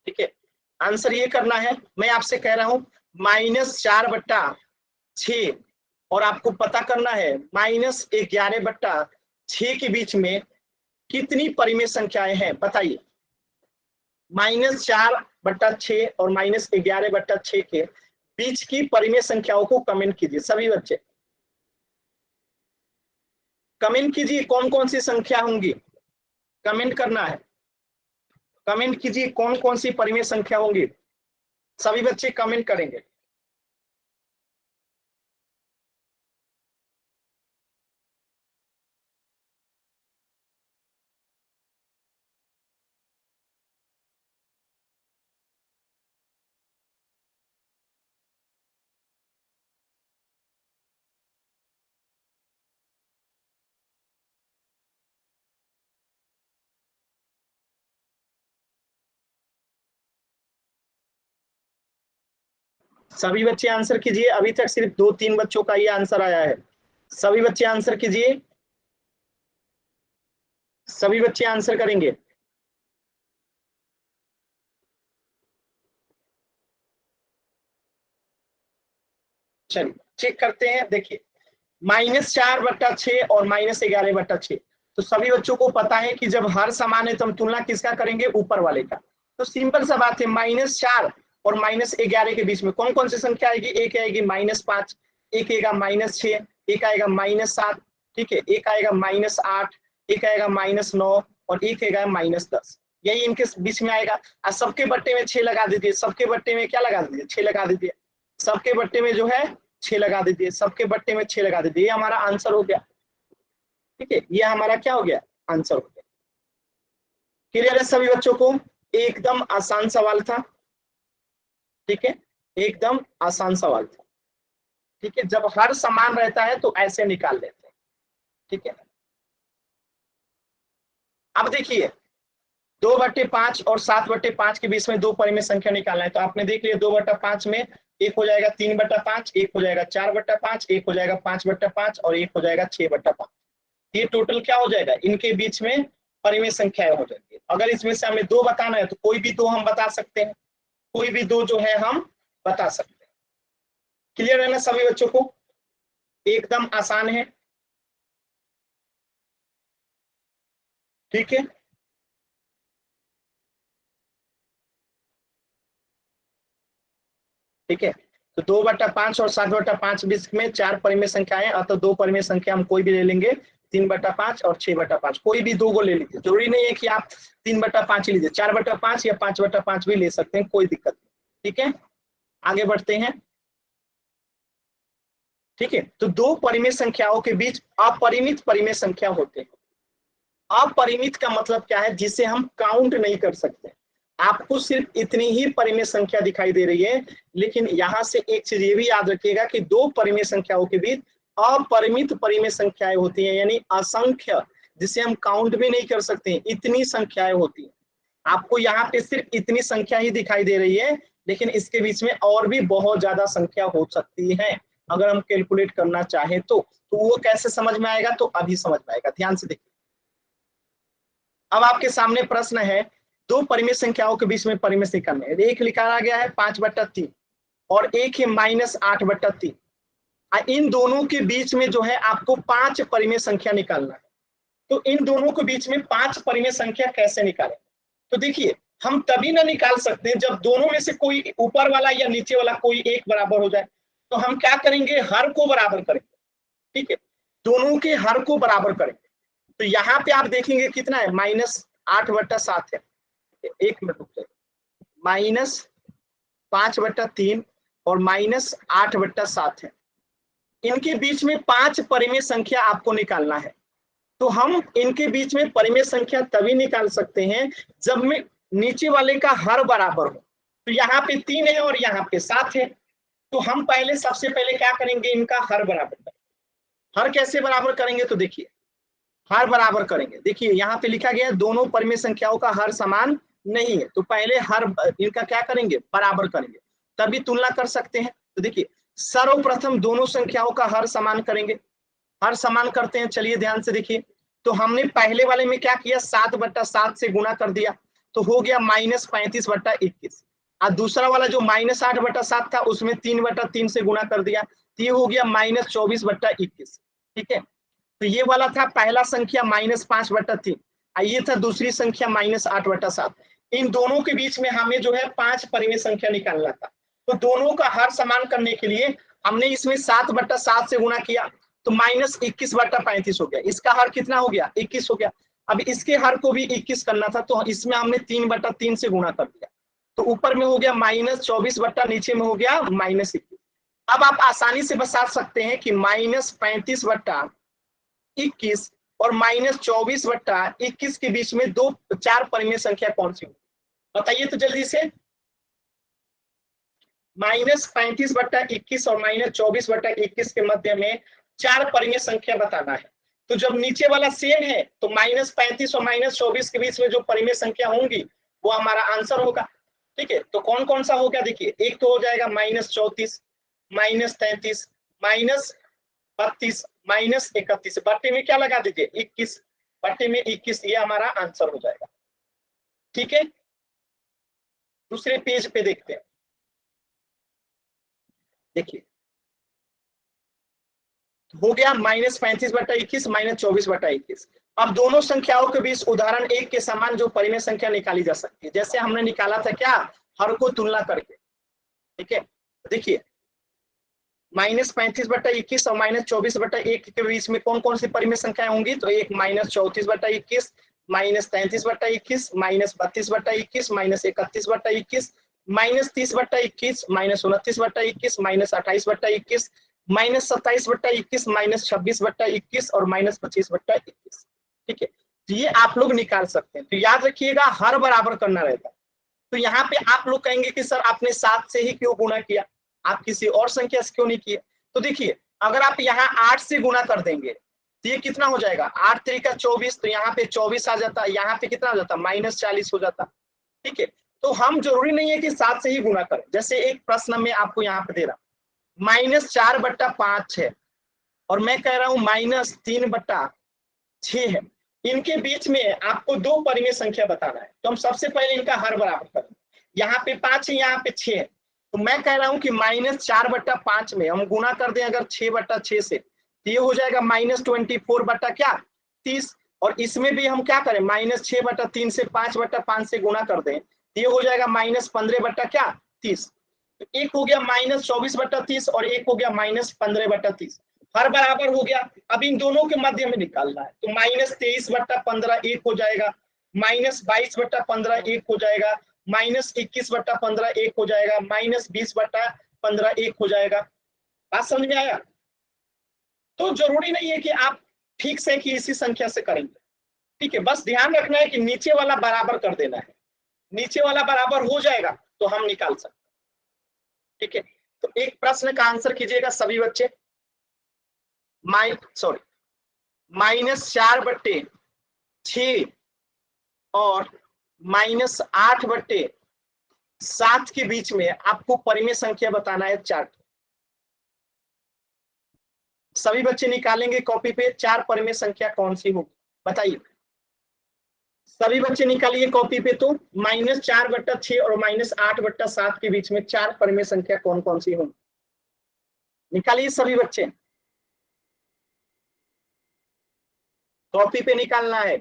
ठीक है, आंसर ये करना है, मैं आपसे कह रहा हूं -4/6, और आपको पता करना है -11/6 के बीच में कितनी परिमेय संख्याएं हैं, बताइए। -4/6 और -11/6 के बीच की परिमेय संख्याओं को कमेंट कीजिए सभी बच्चे। कमेंट कीजिए कौन कौन सी संख्या होंगी, कमेंट करना है। कमेंट कीजिए कौन कौन सी परिमेय संख्या होंगी, सभी बच्चे कमेंट करेंगे। सभी बच्चे आंसर कीजिए, अभी तक सिर्फ 2 3 बच्चों का ही आंसर आया है। सभी बच्चे आंसर कीजिए, सभी बच्चे आंसर करेंगे। चलिए चेक करते हैं, देखिए -4/6 और -11/6, तो सभी बच्चों को पता है कि जब हर समान है तो हम तुलना किसका करेंगे, ऊपर वाले का। तो सिंपल सा बात है, -4 और -11 के बीच में कौन कौन सी संख्या आएगी, एक आएगी -5, एक आएगा -6, एक आएगा -7, ठीक है, एक आएगा -8, एक आएगा -9 और एक आएगा -10। यही इनके बीच में आएगा। और सबके बट्टे में 6 लगा दीजिए, सबके बट्टे में क्या लगा दीजिए, 6 लगा दीजिए। सबके बट्टे में जो है 6 लगा दीजिए, सबके बट्टे में 6 लगा दीजिए, ये हमारा आंसर हो गया। ठीक है, ये हमारा क्या हो गया, आंसर हो गया। क्लियर है सभी बच्चों को? एकदम आसान सवाल था। ठीक है, एकदम आसान सवाल था। ठीक है, जब हर समान रहता है तो ऐसे निकाल लेते हैं। ठीक है, अब देखिए 2/5 और 7/5 के बीच में दो परिमेय संख्या निकालना है, तो आपने देख लिया 2/5 में एक हो जाएगा 3/5, एक हो जाएगा 4/5, एक हो जाएगा 5/5 और एक हो जाएगा 6/5। ये टोटल क्या हो जाएगा, इनके बीच में परिमेय संख्याएं हो जाएंगी। अगर इसमें से हमें 2 बताना है तो कोई भी 2 हम बता सकते हैं, कोई भी 2 जो है हम बता सकते हैं। क्लियर है ना सभी बच्चों को? एकदम आसान है। ठीक है, ठीक है, तो 2/5 और 7/5 बीच में 4 परिमेय संख्याएं, अतः 2 परिमेय संख्या हम कोई भी ले लेंगे, 3/5 और 6/5, कोई भी 2 को ले लीजिए। जरूरी नहीं है कि आप 3/5 ही लीजिए, 4/5 या 5/5 भी ले सकते हैं, कोई दिक्कत नहीं। ठीक है, आगे बढ़ते हैं। ठीक है, तो दो परिमेय संख्याओं के बीच अपरिमित परिमेय संख्या होते हैं। अपरिमित का मतलब क्या है, जिसे हम काउंट नहीं कर सकते। आपको सिर्फ इतनी ही परिमेय संख्या दिखाई दे रही है, लेकिन यहां से एक चीज ये भी याद रखिएगा कि दो परिमेय संख्याओं के बीच अपरिमित परिमेय संख्याएं होती हैं, यानी असंख्य, जिसे हम काउंट भी नहीं कर सकते, इतनी संख्याएं होती हैं। आपको यहाँ पे सिर्फ इतनी संख्या ही दिखाई दे रही है, लेकिन इसके बीच में और भी बहुत ज्यादा संख्या हो सकती है। अगर हम कैलकुलेट करना चाहें तो वो कैसे समझ में आएगा, तो अभी समझ में आएगा, ध्यान से देखिए। अब आपके सामने प्रश्न है, दो परिमेय संख्याओं के बीच में परिमेय से करना है। एक लिखा गया है 5/3 और एक है -8/3। इन दोनों के बीच में जो है आपको 5 परिमेय संख्या निकालना है। तो इन दोनों के बीच में 5 परिमेय संख्या कैसे निकालें? तो देखिए, हम तभी ना निकाल सकते हैं जब दोनों में से कोई ऊपर वाला या नीचे वाला कोई एक बराबर हो जाए। तो हम क्या करेंगे, हर को बराबर करेंगे। ठीक है, दोनों के हर को बराबर करेंगे। तो यहाँ पे आप देखेंगे कितना है, -8/7 है। एक मिनट रुक जाइए, -5/3 और -8/7 है। इनके बीच में 5 परिमेय संख्या आपको निकालना है। तो हम इनके बीच में परिमेय संख्या तभी निकाल सकते हैं जब में नीचे वाले का हर बराबर हो। तो यहाँ पे 3 है और यहाँ पे 7 है। तो हम पहले सबसे पहले क्या करेंगे, इनका हर बराबर करेंगे। हर कैसे बराबर करेंगे, तो देखिए हर बराबर करेंगे। देखिए यहाँ पे लिखा गया है दोनों परिमेय संख्याओं का हर समान नहीं है, तो पहले हर इनका क्या करेंगे, बराबर करेंगे, तभी तुलना कर सकते हैं। तो देखिए सर्वप्रथम दोनों संख्याओं का हर समान करेंगे। हर समान करते हैं, चलिए ध्यान से देखिए। तो हमने पहले वाले में क्या किया, 7/7 से गुणा कर दिया, तो हो गया -35/21। और दूसरा वाला जो -8/7 था उसमें 3/3 से गुणा कर दिया, तो ये हो गया -24/21। ठीक है, तो ये वाला था पहला संख्या -5/3, ये था दूसरी संख्या -8/7। इन दोनों के बीच में हमें जो है 5 परिमेय संख्या निकालना था। तो दोनों का हर समान करने के लिए हमने इसमें 7/7 से गुणा किया, तो -21/35 हो गया। इसका हर कितना हो गया, 21 हो गया। अब इसके हर को भी 21 करना था, तो इसमें हमने 3/3 से गुणा कर दिया, तो ऊपर में हो गया -24 बट्टा, नीचे में हो गया -21। अब आप आसानी से बता सकते हैं कि -35/21 और -24/21 के बीच में 4 परिमेय संख्या कौन सी होगी, बताइए तो जल्दी से। -35/21 और -24/21 के मध्य में 4 परिमेय संख्या बताना है। तो जब नीचे वाला सेम है तो -35 और -24 के बीच में जो परिमेय संख्या होंगी वो हमारा आंसर होगा। ठीक है, तो कौन कौन सा हो गया, देखिए एक तो हो जाएगा -34, -33, -32, -31, बट्टे में क्या लगा दीजिए, 21, बट्टे में 21, ये हमारा आंसर हो जाएगा। ठीक है, दूसरे पेज पे देखते हैं। देखिए हो गया -35/21, -24/21। अब दोनों संख्याओं के बीच उदाहरण 1 के समान जो परिमेय संख्या निकाली जा सकती है, जैसे हमने निकाला था क्या, हर को तुलना करके। ठीक है, देखिए -35/21 और -24/1 के बीच में कौन कौन सी परिमेय संख्याएं होंगी, तो एक -34/21, -33/21, -32/21, -31/21, -30/21, -29/21, -28/21, -27/21, -26/21 और -25/21। ठीक है, तो ये आप लोग निकाल सकते हैं। तो याद रखिएगा हर बराबर करना रहता है। तो यहाँ पे आप लोग कहेंगे कि सर आपने 7 से ही क्यों गुणा किया, आप किसी और संख्या से क्यों नहीं किए। तो देखिए अगर आप यहाँ 8 से गुणा कर देंगे तो ये कितना हो जाएगा, 8 3 का 24, तो यहाँ पे 24 आ जाता, यहाँ पे कितना हो जाता, -40 हो जाता। ठीक है, तो हम जरूरी नहीं है कि 7 से ही गुणा करें। जैसे एक प्रश्न में आपको यहाँ पे दे रहा -4/5 है और मैं कह रहा हूँ -3/6 है, इनके बीच में आपको 2 परिमेय संख्या बताना है। तो हम सबसे पहले इनका हर बराबर करें, यहाँ पे 5 है, यहाँ पे 6 है, तो मैं कह रहा हूँ कि -4/5 में हम गुणा कर दें अगर 6/6 से, तो ये हो जाएगा -24/30। और इसमें भी हम क्या करें, -6/3 से 5/5 से गुणा कर दें, तो ये हो जाएगा -15/30। तो एक हो गया -24/30 और एक हो गया -15/30, हर बराबर हो गया। अब इन दोनों के मध्य में निकालना है, तो -23/15 एक हो जाएगा, -22/15 एक हो जाएगा, -21/15 एक हो जाएगा, -20/15 एक हो जाएगा। बात समझ में आया। तो जरूरी नहीं है कि आप ठीक से कि इसी संख्या से करेंगे। ठीक है, बस ध्यान रखना है कि नीचे वाला बराबर कर देना है, नीचे वाला बराबर हो जाएगा तो हम निकाल सकते। ठीक है, तो एक प्रश्न का आंसर कीजिएगा सभी बच्चे। -4/6 और -8/7 के बीच में आपको परिमेय संख्या बताना है 4। सभी बच्चे निकालेंगे कॉपी पे, 4 परिमेय संख्या कौन सी होगी, बताइए। सभी बच्चे निकालिए कॉपी पे। तो -4/6 और -8/7 के बीच में 4 परिमेय संख्या कौन कौन सी होंगी, निकालिए सभी बच्चे, कॉपी पे निकालना है।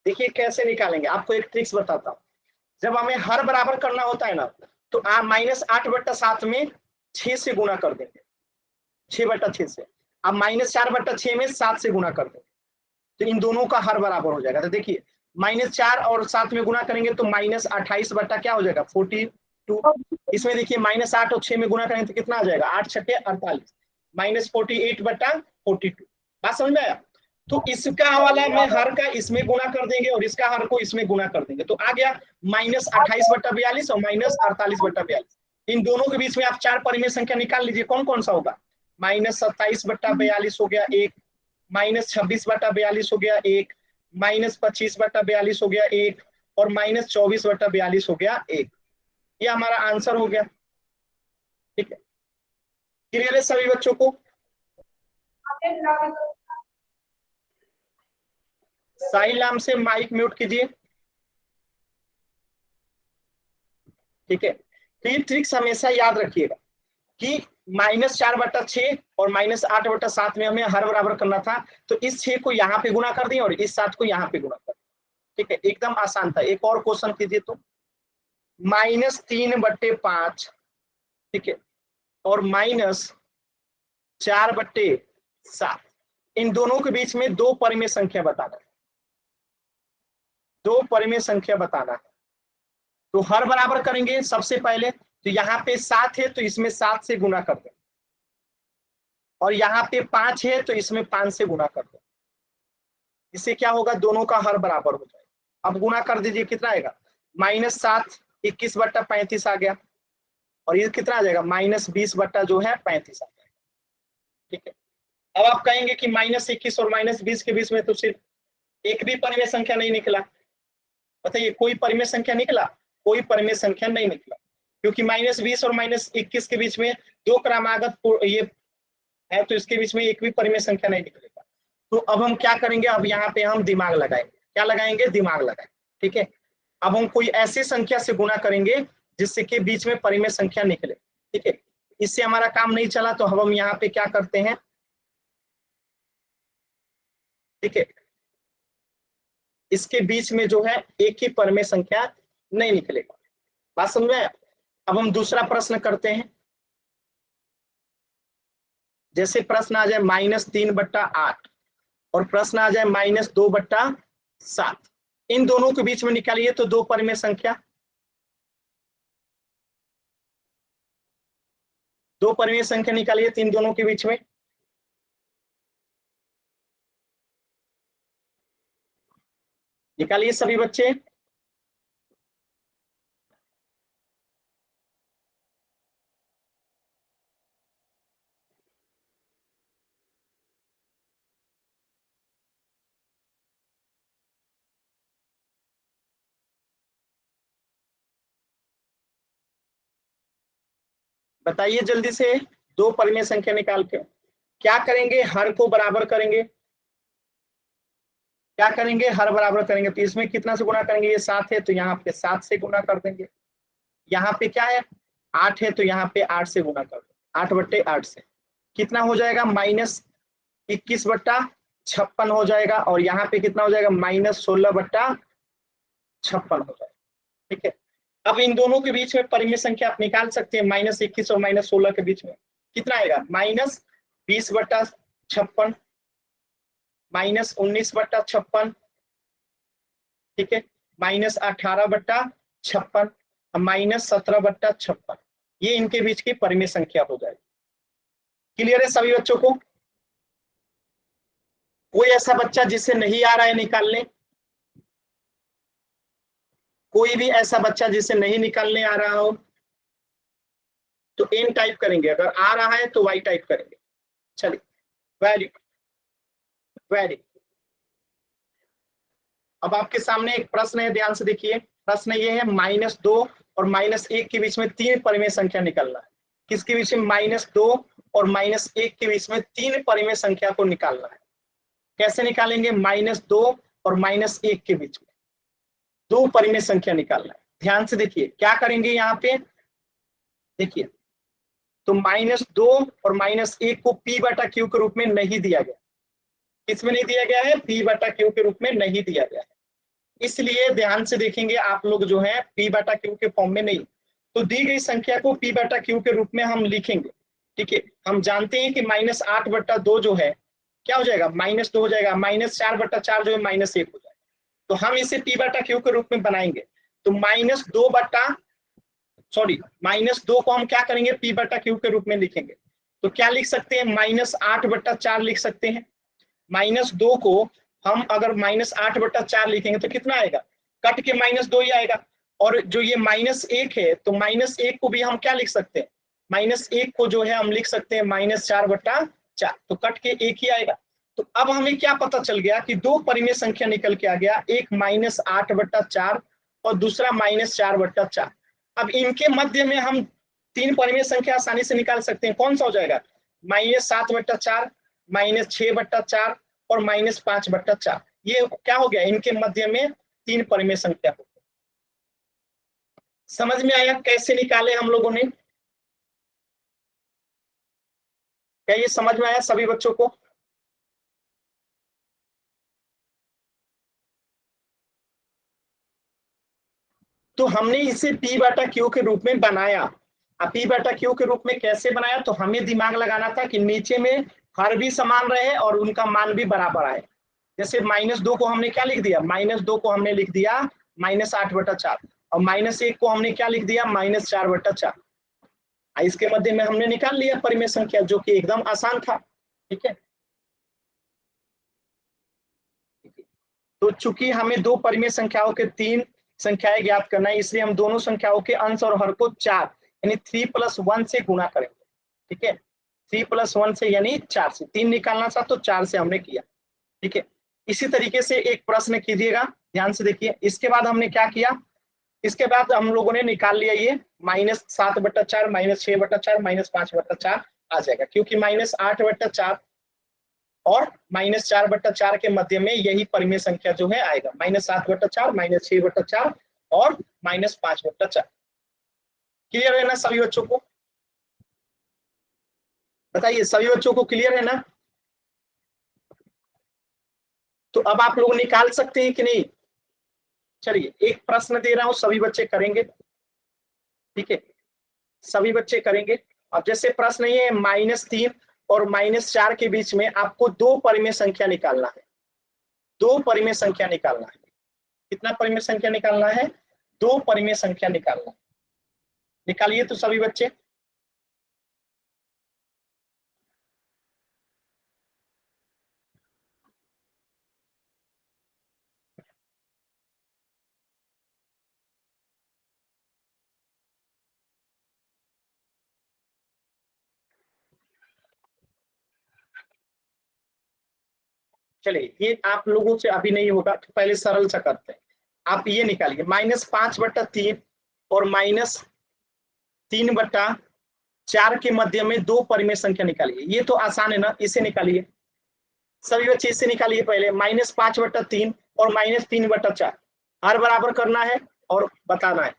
देखिए कैसे निकालेंगे, आपको एक ट्रिक्स बताता हूँ। जब हमें हर बराबर करना होता है ना, तो -8/7 में 6 से गुणा कर देंगे, 6/6 से। अब -4/6 में 7 से गुणा कर देंगे, तो इन दोनों का हर बराबर हो जाएगा। तो देखिए -4 और 7 में गुणा करेंगे तो -28 बटा क्या हो जाएगा 42। इसमें देखिए -8 और 6 में गुणा करेंगे तो कितना आ जाएगा 8 छठे 48, -48/42। बात समझ में आया। तो इसका वाला में हर का इसमें गुणा कर देंगे और इसका हर को इसमें गुणा कर देंगे, तो आ गया -28/42 और -48/42। इन दोनों के बीच में आप चार परिमेय संख्या निकाल लीजिए, कौन कौन सा होगा। -27/42 हो गया एक, -26/42 हो गया एक, -25/42 हो गया एक, और -24/42 हो गया एक। ये हमारा आंसर हो गया। ठीक है, क्लियर है सभी बच्चों को। साहिल नाम से माइक म्यूट कीजिए। ठीक है, तो ये ट्रिक्स हमेशा याद रखिएगा कि -4/6 और -8/7 में हमें हर बराबर करना था, तो इस 6 को यहाँ पे गुणा कर दिए और इस 7 को यहाँ पे गुणा कर दिए। ठीक है, एकदम आसान था। एक और क्वेश्चन कीजिए तो, -3/5, ठीक है, और -4/7, इन दोनों के बीच में दो परिमेय संख्या बताना है, दो परिमेय संख्या बताना है। तो हर बराबर करेंगे सबसे पहले, तो यहाँ पे 7 है तो इसमें 7 से गुणा कर दें, और यहाँ पे 5 है तो इसमें 5 से गुणा कर दें। इससे क्या होगा, दोनों का हर बराबर हो जाएगा। अब गुणा कर दीजिए, कितना आएगा -7 21/35 आ गया, और ये कितना आ जाएगा -20 बट्टा जो है 35 आ जाएगा। ठीक है, अब आप कहेंगे कि -21 और -20 के बीच में तो सिर्फ एक भी परिमेय संख्या नहीं निकला। बताइए कोई परिमेय संख्या निकला, कोई परिमेय संख्या नहीं निकला, क्योंकि -20 और -21 के बीच में दो क्रमागत ये है, तो इसके बीच में एक भी परिमेय संख्या नहीं निकलेगा। तो अब हम क्या करेंगे, अब यहाँ पे हम दिमाग लगाएंगे। क्या लगाएंगे, दिमाग लगाएंगे। ठीक है, अब हम कोई ऐसी संख्या से गुणा करेंगे जिससे कि बीच में परिमेय संख्या निकले। ठीक है, इससे हमारा काम नहीं चला तो अब हम यहाँ पे क्या करते हैं। ठीक है, इसके बीच में जो है एक ही परिमेय संख्या नहीं निकलेगा। बात समझ में आया। अब हम दूसरा प्रश्न करते हैं। जैसे प्रश्न आ जाए -3/8 और प्रश्न आ जाए -2/7, इन दोनों के बीच में निकालिए तो दो परिमेय संख्या, दो परिमेय संख्या निकालिए इन दोनों के बीच में। निकालिए सभी बच्चे। बताइए जल्दी से, दो परिमेय संख्या निकाल के क्या करेंगे, हर को बराबर करेंगे। क्या करेंगे, हर बराबर करेंगे, तो इसमें कितना से गुणा करेंगे, ये 7 है तो यहाँ पे 7 से गुणा कर देंगे। यहाँ पे क्या है 8 है तो यहाँ पे 8 से गुणा कर देंगे, 8/8 से कितना हो जाएगा -21/56 हो जाएगा, और यहाँ पे कितना हो जाएगा -16/56 हो जाएगा। ठीक है, अब इन दोनों के बीच में परिमेय संख्या आप निकाल सकते हैं। -21 और -16 के बीच में कितना आएगा -20/56, -19/56, ठीक है, -18/56, -17/56, ये इनके बीच की परिमेय संख्या हो जाएगी। क्लियर है सभी बच्चों को। कोई ऐसा बच्चा जिससे नहीं आ रहा है निकालने, कोई भी ऐसा बच्चा जिसे नहीं निकालने आ रहा हो तो n टाइप करेंगे, अगर आ रहा है तो y टाइप करेंगे। चलिए, वेरी वेरी। अब आपके सामने एक प्रश्न है, ध्यान से देखिए। प्रश्न ये है -2 और -1 के बीच में तीन परिमेय संख्या निकालना है। किसके बीच में, -2 और -1 के बीच में तीन परिमेय संख्या को निकालना है। कैसे निकालेंगे, -2 और -1 के बीच में दो परिमेय संख्या निकालना है। ध्यान से देखिए क्या करेंगे यहाँ पे। देखिए, तो -2 और -1 को P/Q के रूप में नहीं दिया गया। किसमें नहीं दिया गया है, P/Q के रूप में नहीं दिया गया है। इसलिए ध्यान से देखेंगे आप लोग जो है पी बटा क्यू के फॉर्म में नहीं, तो दी गई संख्या को पी बटा क्यू के रूप में हम लिखेंगे। ठीक है, हम जानते हैं कि -8/2 जो है क्या हो जाएगा, -2 हो जाएगा, -4/4 जो है -1 हो जाएगा। तो हम इसे पी बटा क्यू के रूप में बनाएंगे। तो -2 को हम क्या करेंगे, पी बटा क्यू के रूप में लिखेंगे। तो क्या लिख सकते हैं, -8/4 लिख सकते हैं। -2 को हम अगर -8/4 लिखेंगे तो कितना आएगा, कट के -2 ही आएगा। और जो ये -1 है, तो -1 को भी हम क्या लिख सकते हैं, -1 को जो है हम लिख सकते हैं -4/4, तो कट के 1 ही आएगा। तो अब हमें क्या पता चल गया कि दो परिमेय संख्या निकल के आ गया, एक -8/4 और दूसरा -4/4। अब इनके मध्य में हम तीन परिमेय संख्या आसानी से निकाल सकते हैं। कौन सा हो जाएगा, -7/4, -6/4 और -5/4। ये क्या हो गया, इनके मध्य में तीन परिमेय संख्या हो। समझ में आया कैसे निकाले हम लोगों ने, क्या ये समझ में आया सभी बच्चों को? तो हमने इसे पी बटा क्यू के रूप में बनाया। अब पी बटा क्यू के रूप में कैसे बनाया, तो हमें दिमाग लगाना था कि नीचे में हर भी समान रहे और उनका मान भी बराबर आए। जैसे -2 को हमने क्या लिख दिया, -2 को हमने लिख दिया -8/4 और -1 को हमने क्या लिख दिया, -4/4। इसके मध्य में हमने निकाल लिया परिमेय संख्या, जो कि एकदम आसान था। ठीक है, तो चूंकि हमें दो परिमेय संख्याओं के तीन संख्याएं ज्ञात करना है, इसलिए हम दोनों संख्याओं के अंश और हर को 4 यानी 3+1 से गुणा करेंगे। ठीक है, 3+1 से यानी 4 से, 3 निकालना था तो 4 से हमने किया। ठीक है, इसी तरीके से एक प्रश्न कीजिएगा, ध्यान से देखिए। इसके बाद हमने क्या किया, इसके बाद हम लोगों ने निकाल लिया ये -7/4, -6/4, -5/4 आ जाएगा, क्योंकि -8/4 और -4/4 के मध्य में यही परिमेय संख्या जो है आएगा, -7/4, -6/4 और -5/4। क्लियर है ना सभी बच्चों को? बताइए सभी बच्चों को क्लियर है ना? तो अब आप लोग निकाल सकते हैं कि नहीं? चलिए एक प्रश्न दे रहा हूं, सभी बच्चे करेंगे। ठीक है, सभी बच्चे करेंगे। अब जैसे प्रश्न ये -3 और -4 के बीच में आपको दो परिमेय संख्या निकालना है। दो परिमेय संख्या निकालना है। कितना परिमेय संख्या निकालना है, दो परिमेय संख्या निकालना है। निकालिए तो सभी बच्चे। चलिए ये आप लोगों से अभी नहीं होगा, तो पहले सरल सा करते हैं। आप ये निकालिए, -5/3 और -3/4 के मध्य में दो परिमेय संख्या निकालिए। ये तो आसान है ना, इसे निकालिए सभी बच्चे, इसे निकालिए पहले। -5/3 और -3/4 हर बराबर करना है और बताना है।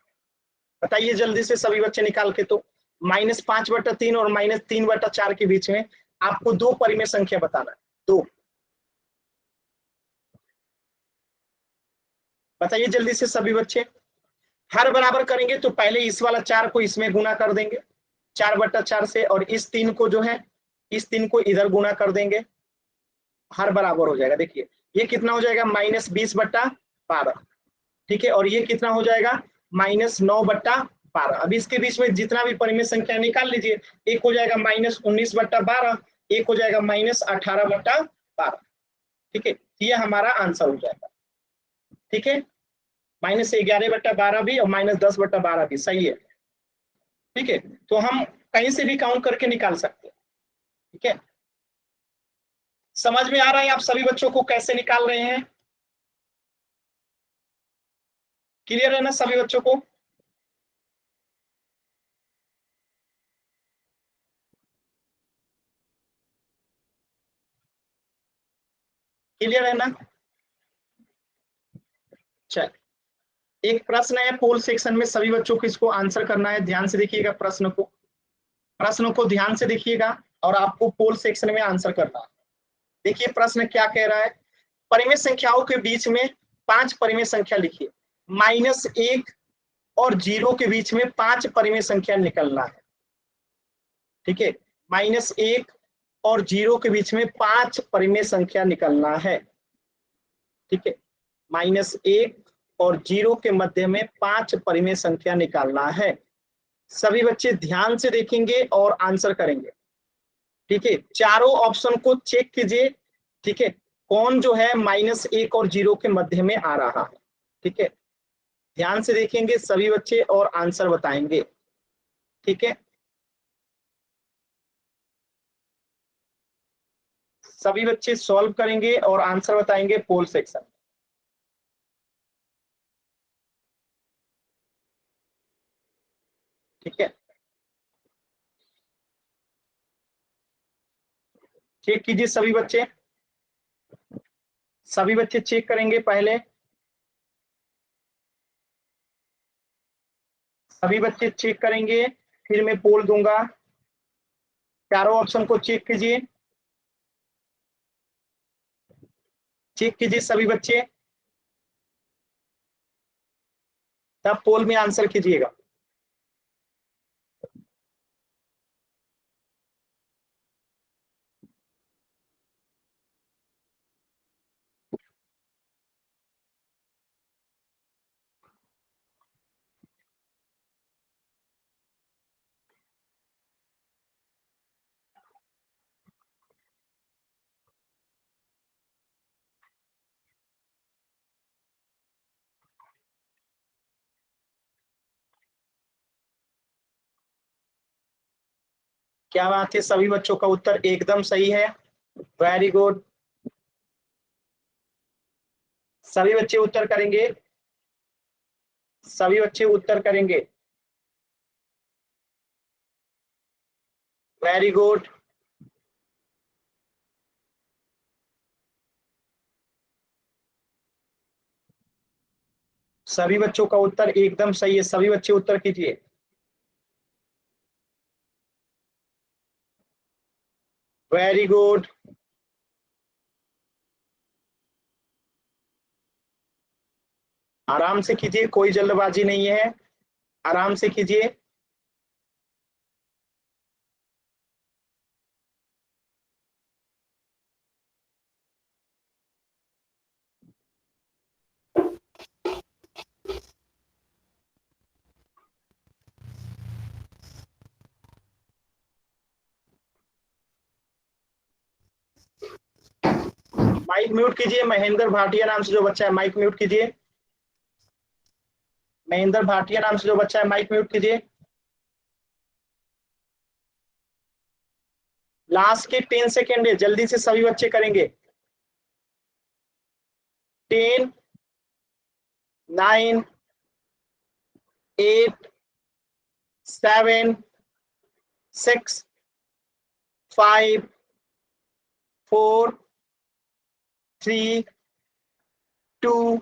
बताइए जल्दी से सभी बच्चे निकाल के। तो -5/3 और -3/4 के बीच में आपको दो परिमेय संख्या बताना है, दो। बताइए जल्दी से सभी बच्चे। हर बराबर करेंगे तो पहले इस वाला 4 को इसमें गुना कर देंगे 4/4 से, और इस 3 को जो है, इस 3 को इधर गुना कर देंगे, हर बराबर हो जाएगा। देखिए ये कितना हो जाएगा, -20/12। ठीक है, और ये कितना हो जाएगा, -9/12। अब इसके बीच में जितना भी परिमेय संख्या निकाल लीजिए। एक हो जाएगा -19/12, एक हो जाएगा -18/12। ठीक है, ये हमारा आंसर हो जाएगा। ठीक है, -11/12 भी और -10/12 भी सही है। ठीक है, तो हम कहीं से भी काउंट करके निकाल सकते हैं। ठीक है, समझ में आ रहा है आप सभी बच्चों को कैसे निकाल रहे हैं? क्लियर है ना सभी बच्चों को? क्लियर है ना? चल, एक प्रश्न है पोल सेक्शन में, सभी बच्चों को इसको आंसर करना है। ध्यान से देखिएगा प्रश्न को, प्रश्न को ध्यान से देखिएगा और आपको पोल सेक्शन में आंसर करना है। देखिए प्रश्न क्या कह रहा है, परिमेय संख्याओं के बीच में 5 परिमेय संख्या लिखिए, -1 और 0 के बीच में 5 परिमेय संख्या निकलना है। ठीक है, -1 और 0 के बीच में 5 परिमेय संख्या निकलना है। ठीक है, -1 और 0 के मध्य में 5 परिमेय संख्या निकालना है। सभी बच्चे ध्यान से देखेंगे और आंसर करेंगे। ठीक है, चारों ऑप्शन को चेक कीजिए। ठीक है, कौन जो है -1 और 0 के मध्य में आ रहा है। ठीक है, ध्यान से देखेंगे सभी बच्चे और आंसर बताएंगे। ठीक है, सभी बच्चे सॉल्व करेंगे और आंसर बताएंगे पोल सेक्शन। ठीक है, चेक कीजिए सभी बच्चे, सभी बच्चे चेक करेंगे पहले। सभी बच्चे चेक करेंगे, फिर मैं पोल दूंगा। चारों ऑप्शन को चेक कीजिए, चेक कीजिए सभी बच्चे, तब पोल में आंसर कीजिएगा। क्या बात है, सभी बच्चों का उत्तर एकदम सही है। वेरी गुड, सभी बच्चे उत्तर करेंगे, सभी बच्चे उत्तर करेंगे। वेरी गुड, सभी बच्चों का उत्तर एकदम सही है। सभी बच्चे उत्तर कीजिए। वेरी गुड, आराम से कीजिए, कोई जल्दबाजी नहीं है, आराम से कीजिए। माइक म्यूट कीजिए, महेंद्र भाटिया नाम से जो बच्चा है माइक म्यूट कीजिए। महेंद्र भाटिया नाम से जो बच्चा है माइक म्यूट कीजिए। लास्ट के 10 सेकेंड है, जल्दी से सभी बच्चे करेंगे। 10, 9, 8, 7, 6, 5, 4, 3, 2,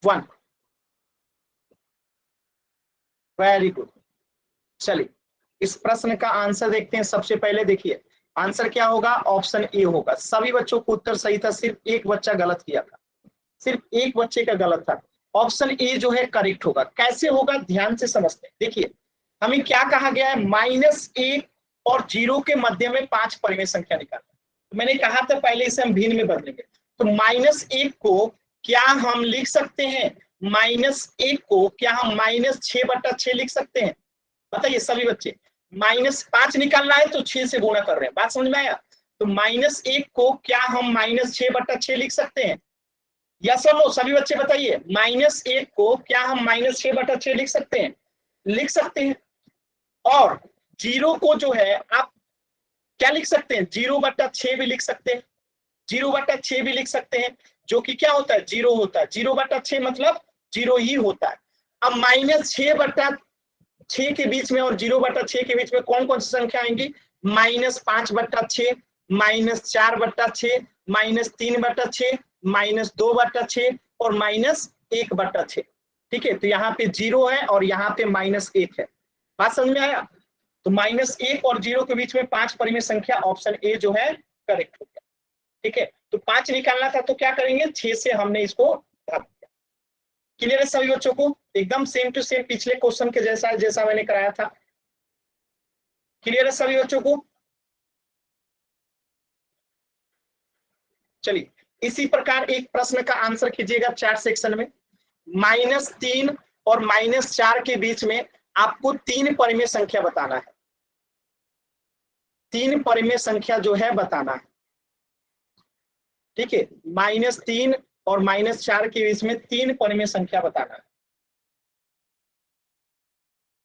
1। वेरी गुड, चलिए इस प्रश्न का आंसर देखते हैं। सबसे पहले देखिए आंसर क्या होगा, ऑप्शन ए होगा। सभी बच्चों को उत्तर सही था, सिर्फ एक बच्चा गलत किया था, सिर्फ एक बच्चे का गलत था। ऑप्शन ए जो है करेक्ट होगा। कैसे होगा ध्यान से समझते हैं। देखिए हमें क्या कहा गया है, -1 और 0 के मध्य में 5 परिमेय संख्या निकालना। तो मैंने कहा था पहले इसे हम भिन्न में बदलेंगे। तो -1 को क्या हम लिख सकते हैं, -1 को क्या हम -6/6 लिख सकते हैं? बताइए सभी बच्चे, -5 निकालना है तो 6 से गुणा कर रहे हैं, बात समझ में आया? तो -1 को क्या हम -6/6 लिख सकते हैं? यस और नो सभी बच्चे बताइए, -1 को क्या हम -6/6 लिख सकते हैं? लिख सकते हैं। और 0 को जो है आप क्या लिख सकते हैं, 0/6 भी लिख सकते हैं, 0/6 भी लिख सकते हैं, जो कि क्या होता है, 0 होता है। 0/6 मतलब 0 ही होता है। अब -6/6 के बीच में और 0/6 के बीच में कौन कौन सी संख्या आएंगी, -5/6, -4/6, -3/6, -2/6 और -1/6। ठीक है, तो यहाँ पे 0 है और यहाँ पे -1 है। बात समझ में आया? तो -1 और 0 के बीच में 5 परिमेय संख्या, ऑप्शन ए जो है करेक्ट हो गया। ठीक है, तो 5 निकालना था तो क्या करेंगे, 6 से हमने इसको भाग दिया। क्लियर है सभी बच्चों को, एकदम सेम टू सेम पिछले क्वेश्चन के जैसा है, जैसा मैंने कराया था। क्लियर है सभी बच्चों को। चलिए इसी प्रकार एक प्रश्न का आंसर कीजिएगा चार्ट सेक्शन में। -3 और -4 के बीच में आपको 3 परिमेय संख्या बताना है। 3 परिमेय संख्या जो है बताना है, ठीक है। -3 और -4 के बीच में 3 परिमेय संख्या बताना है,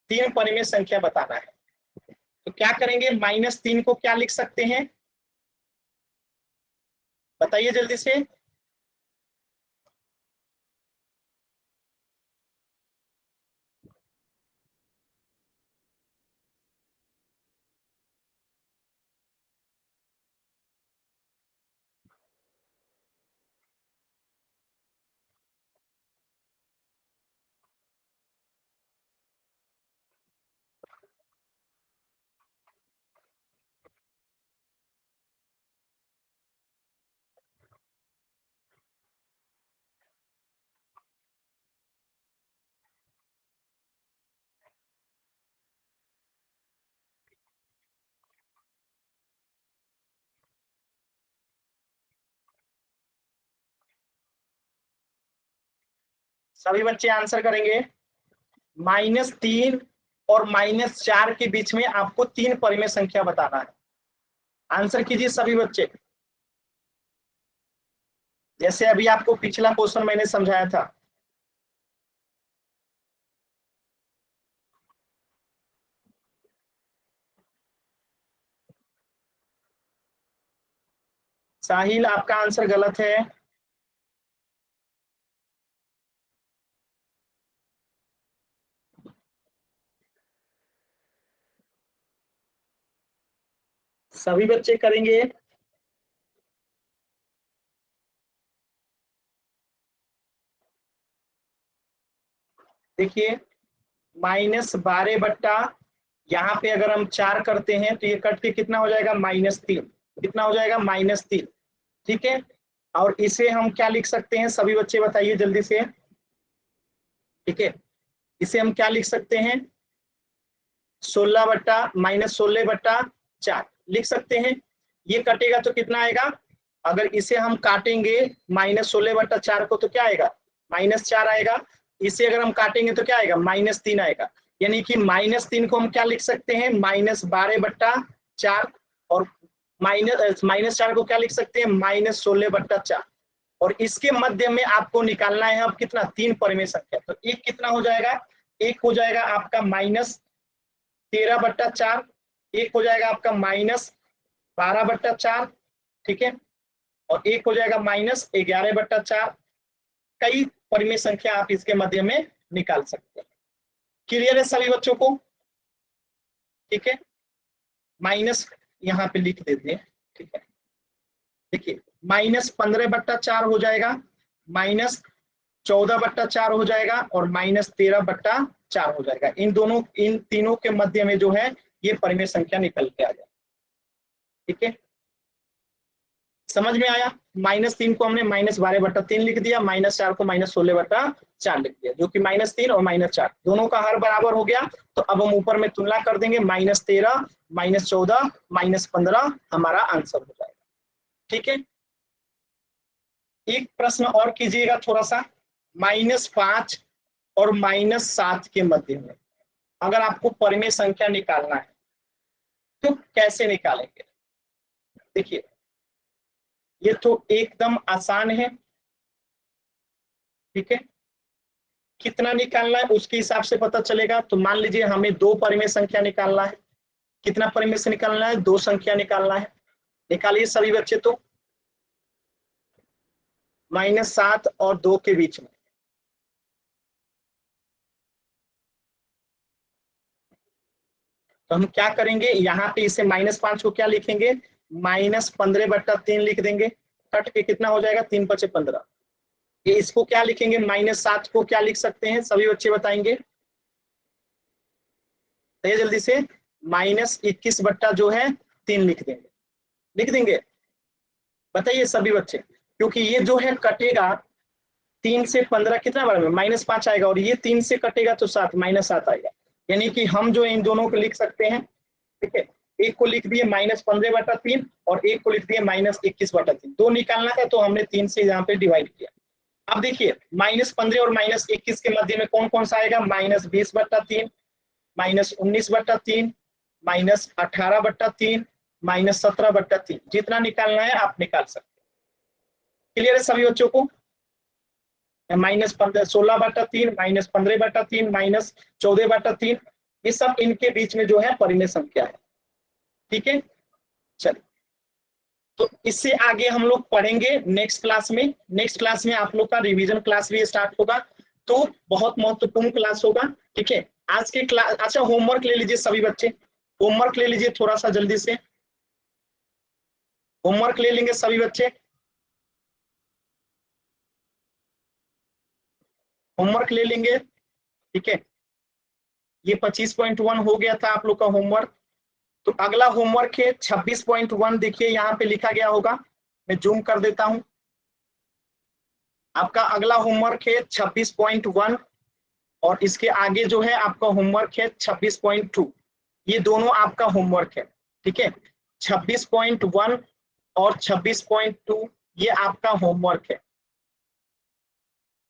3 परिमेय संख्या बताना है। तो क्या करेंगे, -3 को क्या लिख सकते हैं, बताइए जल्दी से। सभी बच्चे आंसर करेंगे। -3 और -4 के बीच में आपको 3 परिमेय संख्या बताना है। आंसर कीजिए सभी बच्चे, जैसे अभी आपको पिछला क्वेश्चन मैंने समझाया था। साहिल आपका आंसर गलत है। सभी बच्चे करेंगे। देखिए -12 यहाँ पे अगर हम 4 करते हैं तो ये कट के कितना हो जाएगा, -3। कितना हो जाएगा, -3, ठीक है। और इसे हम क्या लिख सकते हैं, सभी बच्चे बताइए जल्दी से, ठीक है। इसे हम क्या लिख सकते हैं, 16/-4 लिख सकते हैं। ये कटेगा तो कितना आएगा, अगर इसे हम काटेंगे -16/4 को तो क्या आएगा, -4 आएगा। इसे अगर हम काटेंगे तो क्या आएगा, -3 आएगा। यानी कि -3 को हम क्या लिख सकते हैं, -12/4, और -4 को क्या लिख सकते हैं, -16/4। और इसके मध्य में आपको निकालना है अब कितना, 3 परिमेय संख्या। तो एक कितना हो जाएगा, एक हो जाएगा आपका -13/4, एक हो जाएगा आपका -12/4, ठीक है। और एक हो जाएगा -11/4। कई परिमेय संख्या आप इसके मध्य में निकाल सकते हैं। क्लियर है सभी बच्चों को, ठीक है। माइनस यहाँ पे लिख देते हैं, ठीक है। देखिए -15/4 हो जाएगा, -14/4 हो जाएगा, और -13/4 हो जाएगा। इन तीनों के मध्य में जो है ये परिमेय संख्या निकल के आ जाए, ठीक है। समझ में आया। -3 को हमने -12/3 लिख दिया, -4 को -16/4 लिख दिया, जो कि -3 और -4 दोनों का हर बराबर हो गया। तो अब हम ऊपर में तुलना कर देंगे, -13, -14, -15 हमारा आंसर हो जाएगा, ठीक है। एक प्रश्न और कीजिएगा थोड़ा सा, -5 और -7 के मध्य में अगर आपको परिमेय संख्या निकालना है तो कैसे निकालेंगे। देखिए ये तो एकदम आसान है, ठीक है। कितना निकालना है उसके हिसाब से पता चलेगा। तो मान लीजिए हमें 2 परिमेय संख्या निकालना है। कितना परिमेय से निकालना है, 2 संख्या निकालना है। निकालिए सभी बच्चे। तो -7 और 2 के बीच में तो हम क्या करेंगे, यहाँ पे इसे -5 को क्या लिखेंगे, -15/3 लिख देंगे। कट के कितना हो जाएगा, 3×5 = 15। ये इसको क्या लिखेंगे, -7 को क्या लिख सकते हैं, सभी बच्चे बताएंगे तो जल्दी से। -21 बट्टा जो है 3 लिख देंगे, लिख देंगे। बताइए सभी बच्चे, क्योंकि ये जो है कटेगा 3 से 15 कितना बराबर -5 आएगा, और ये 3 से कटेगा तो 7 -7 आएगा। यानी कि हम जो इन दोनों को लिख सकते हैं, ठीक है, एक को लिख दिए -15/3 और एक को लिख दिए -21/3। दो निकालना था तो हमने 3 से यहाँ पे डिवाइड किया। अब देखिए -15 और -21 के मध्य में कौन कौन सा आएगा, -20/3, -19/3, -18/3, -17/3। जितना निकालना है आप निकाल सकते हैं। क्लियर है सभी बच्चों को? -16/3, -15/3, -14/3, ये सब इनके बीच में जो है परिमेय संख्या है। ठीक है, चलिए, तो इससे आगे हम लोग पढ़ेंगे नेक्स्ट क्लास में। नेक्स्ट क्लास में आप लोग का रिवीजन क्लास भी स्टार्ट होगा, तो बहुत महत्वपूर्ण क्लास होगा। ठीक है, आज के क्लास, अच्छा होमवर्क ले लीजिए सभी बच्चे, होमवर्क ले लीजिए थोड़ा सा जल्दी से, होमवर्क ले लेंगे सभी बच्चे, होमवर्क ले लेंगे। ठीक है, ये 25.1 हो गया था आप लोग का होमवर्क। तो अगला होमवर्क है 26.1, देखिए यहाँ पे लिखा गया होगा, मैं जूम कर देता हूं। आपका अगला होमवर्क है 26.1 और इसके आगे जो है आपका होमवर्क है 26.2। ये दोनों आपका होमवर्क है। ठीक है, 26.1 और 26.2 ये आपका होमवर्क है।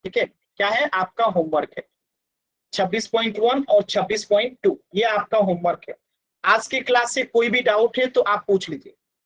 ठीक है, क्या है, आपका होमवर्क है 26.1 और 26.2, ये आपका होमवर्क है। आज की क्लास से कोई भी डाउट है तो आप पूछ लीजिए।